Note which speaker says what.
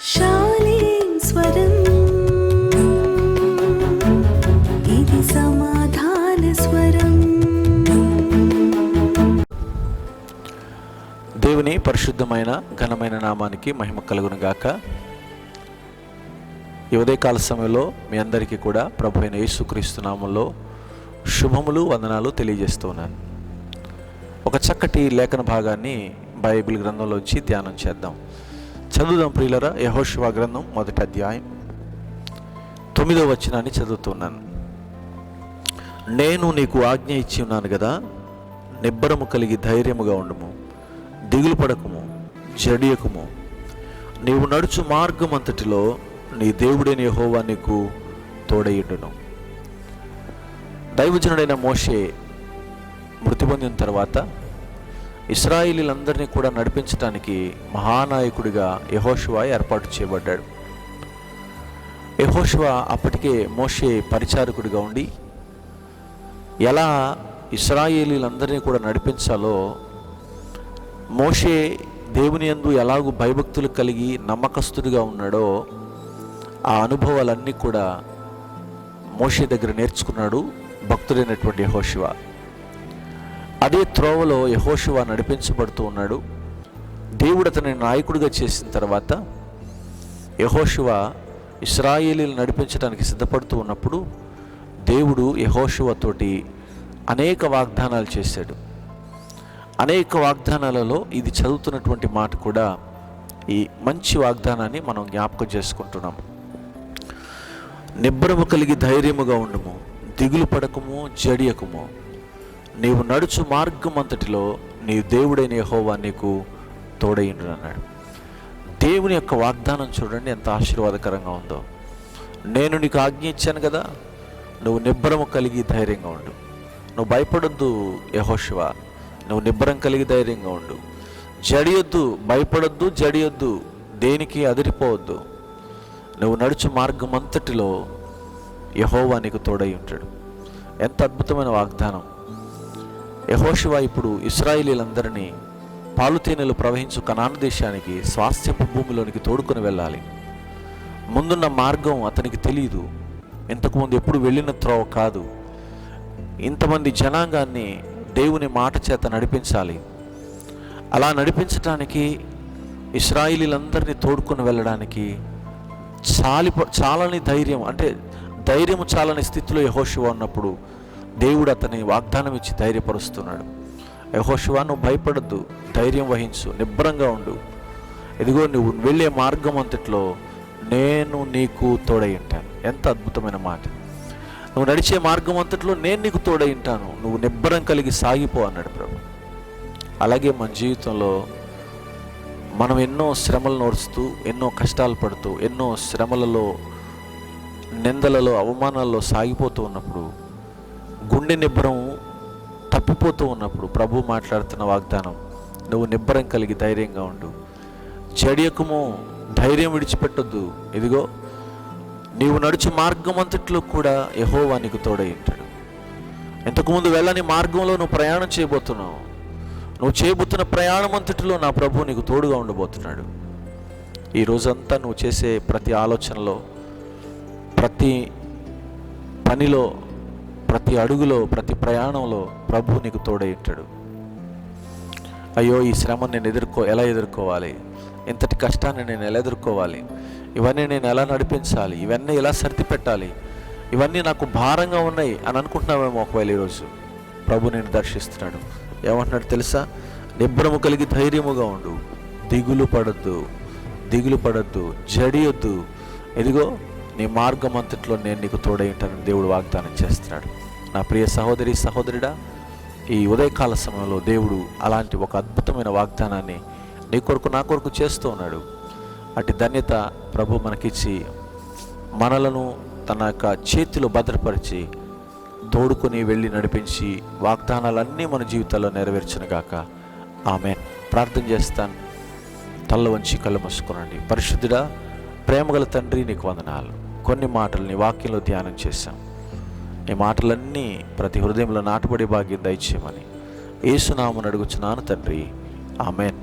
Speaker 1: శాలేం స్వరం ఇది సమాధాన స్వరం.
Speaker 2: దేవుని పరిశుద్ధమైన ఘనమైన నామానికి మహిమ కలుగును గాక. ఈ ఉదయకాల సమయంలో మీ అందరికీ కూడా ప్రభు అయిన యేసుక్రీస్తు నామంలో శుభములు వందనాలు తెలియజేస్తున్నాను. ఒక చక్కటి లేఖన భాగాన్ని బైబిల్ గ్రంథంలోంచి ధ్యానం చేద్దాం. చదువుదాం ప్రియులరా. యెహోషువ గ్రంథం 1వ అధ్యాయం 9వ వచనాన్ని చదువుతున్నాను. నేను నీకు ఆజ్ఞ ఇచ్చి ఉన్నాను కదా, నిబ్బరము కలిగి ధైర్యముగా ఉండుము, దిగులు పడకుము, జడియకుము. నీవు నడుచు మార్గం అంతటిలో నీ దేవుడైన యెహోవా నీకు తోడయుండును. దైవజనుడైన మోషే మృతి పొందిన తర్వాత ఇశ్రాయేలీలందరినీ కూడా నడిపించడానికి మహానాయకుడిగా యెహోషువ ఏర్పాటు చేయబడ్డాడు. యెహోషువ అప్పటికే మోషే పరిచారకుడిగా ఉండి ఎలా ఇశ్రాయేలీలందరినీ కూడా నడిపించాలో, మోషే దేవుని యందు ఎలాగూ భయభక్తులు కలిగి నమ్మకస్తుడిగా ఉన్నాడో ఆ అనుభవాలన్నీ కూడా మోషే దగ్గర నేర్చుకున్నాడు భక్తుడైనటువంటి యెహోషువ. అదే త్రోవలో యెహోషువ నడిపించబడుతూ ఉన్నాడు. దేవుడు అతని నాయకుడిగా చేసిన తర్వాత యెహోషువ ఇశ్రాయేలీలు నడిపించడానికి సిద్ధపడుతూ ఉన్నప్పుడు దేవుడు యెహోషువతోటి అనేక వాగ్దానాలు చేశాడు. అనేక వాగ్దానాలలో ఇది చదువుతున్నటువంటి మాట కూడా ఈ మంచి వాగ్దానాన్ని మనం జ్ఞాపకం చేసుకుంటున్నాం. నిబ్బరము కలిగి ధైర్యముగా ఉండుము, దిగులు పడకము, జడియకుము. నీవు నడుచు మార్గం అంతటిలో నీ దేవుడైన యెహోవా నీకు తోడైండు అన్నాడు. దేవుని యొక్క వాగ్దానం చూడండి ఎంత ఆశీర్వాదకరంగా ఉందో. నేను నీకు ఆజ్ఞ ఇచ్చాను కదా, నువ్వు నిబ్బరము కలిగి ధైర్యంగా ఉండు. నువ్వు భయపడొద్దు యెహోషువ, నువ్వు నిబ్బరం కలిగి ధైర్యంగా ఉండు. జడియొద్దు, భయపడొద్దు, జడియొద్దు, దేనికి అదిరిపోవద్దు. నువ్వు నడుచు మార్గం అంతటిలో యెహోవా నీకు తోడై ఉంటాడు. ఎంత అద్భుతమైన వాగ్దానం. యెహోషువ ఇప్పుడు ఇశ్రాయేలీలందరినీ పాలుతేనెలు ప్రవహించు కనాను దేశానికి, స్వాస్థ్యపు భూమిలోనికి తోడుకొని వెళ్ళాలి. ముందున్న మార్గం అతనికి తెలియదు, ఇంతకుముందు ఎప్పుడు వెళ్ళిన త్రోవ కాదు. ఇంతమంది జనాంగాన్ని దేవుని మాట చేత నడిపించాలి. అలా నడిపించడానికి, ఇశ్రాయేలీలందరినీ తోడుకొని వెళ్ళడానికి చాలని ధైర్యం, అంటే ధైర్యం చాలని స్థితిలో యెహోషువ ఉన్నప్పుడు దేవుడు అతని వాగ్దానం ఇచ్చి ధైర్యపరుస్తున్నాడు. యెహోషువ, నువ్వు భయపడద్దు, ధైర్యం వహించు, నిబ్బరంగా ఉండు. ఇదిగో నువ్వు వెళ్ళే మార్గం అంతట్లో నేను నీకు తోడై ఉంటాను. ఎంత అద్భుతమైన మాట. నువ్వు నడిచే మార్గం అంతట్లో నేను నీకు తోడై ఉంటాను, నువ్వు నిబ్బరం కలిగి సాగిపో అన్నాడు ప్రభు. అలాగే మన జీవితంలో మనం ఎన్నో శ్రమలను ఓర్చుతూ, ఎన్నో కష్టాలు పడుతూ, ఎన్నో శ్రమలలో, నిందలలో, అవమానాల్లో సాగిపోతూ ఉన్నప్పుడు, గుండె నిబ్బరం తప్పిపోతూ ఉన్నప్పుడు ప్రభు మాట్లాడుతున్న వాగ్దానం, నువ్వు నిబ్బరం కలిగి ధైర్యంగా ఉండు, జడియకుము, ధైర్యం విడిచిపెట్టొద్దు. ఇదిగో నీవు నడుచు మార్గం అంతట్లో కూడా యెహోవా నీకు తోడై ఉంటాడు. ఇంతకుముందు వెళ్ళని మార్గంలో నువ్వు ప్రయాణం చేయబోతున్నావు. నువ్వు చేయబోతున్న ప్రయాణం అంతటిలో నా ప్రభు నీకు తోడుగా ఉండబోతున్నాడు. ఈ రోజంతా నువ్వు చేసే ప్రతి ఆలోచనలో, ప్రతి పనిలో, ప్రతి అడుగులో, ప్రతి ప్రయాణంలో ప్రభు నీకు తోడై ఉంటాడు. అయ్యో, ఈ శ్రమను నేను ఎలా ఎదుర్కోవాలి, ఇంతటి కష్టాన్ని నేను ఎలా ఎదుర్కోవాలి, ఇవన్నీ నేను ఎలా నడిపించాలి, ఇవన్నీ ఎలా సర్ది పెట్టాలి, ఇవన్నీ నాకు భారంగా ఉన్నాయి అని అనుకుంటున్నావేమో. ఒకవేళ ఈరోజు ప్రభు నేను దర్శిస్తున్నాడు. ఏమంటున్నాడు తెలుసా? నిబ్బరము కలిగి ధైర్యముగా ఉండు, దిగులు పడద్దు, జడియొద్దు. ఇదిగో నీ మార్గం అంతట్లో నేను నీకు తోడై ఉంటానని దేవుడు వాగ్దానం చేస్తున్నాడు. నా ప్రియ సహోదరి, సహోదరుడా, ఈ ఉదయకాల సమయంలో దేవుడు అలాంటి ఒక అద్భుతమైన వాగ్దానాన్ని నీ కొరకు, నా కొరకు చేస్తూ ఉన్నాడు. అటు ధన్యత ప్రభు మనకిచ్చి మనలను తన యొక్క చేతిలో భద్రపరిచి తోడుకొని వెళ్ళి నడిపించి వాగ్దానాలన్నీ మన జీవితాల్లో నెరవేర్చునుగాక. ఆమేన్. ప్రార్థన చేస్తాను. తల్ల వంచి కళ్ళు మూసుకోనండి. పరిశుద్ధుడా, ప్రేమగల తండ్రి, నీకు వందనాలు. కొన్ని మాటలు నీ వాక్యంలో ధ్యానం చేశాం. ఈ మాటలన్నీ ప్రతి హృదయంలో నాటుబడి భాగ్యం దయచేయమని యేసు నామమున అడుగుచున్నాను తండ్రి. ఆమేన్.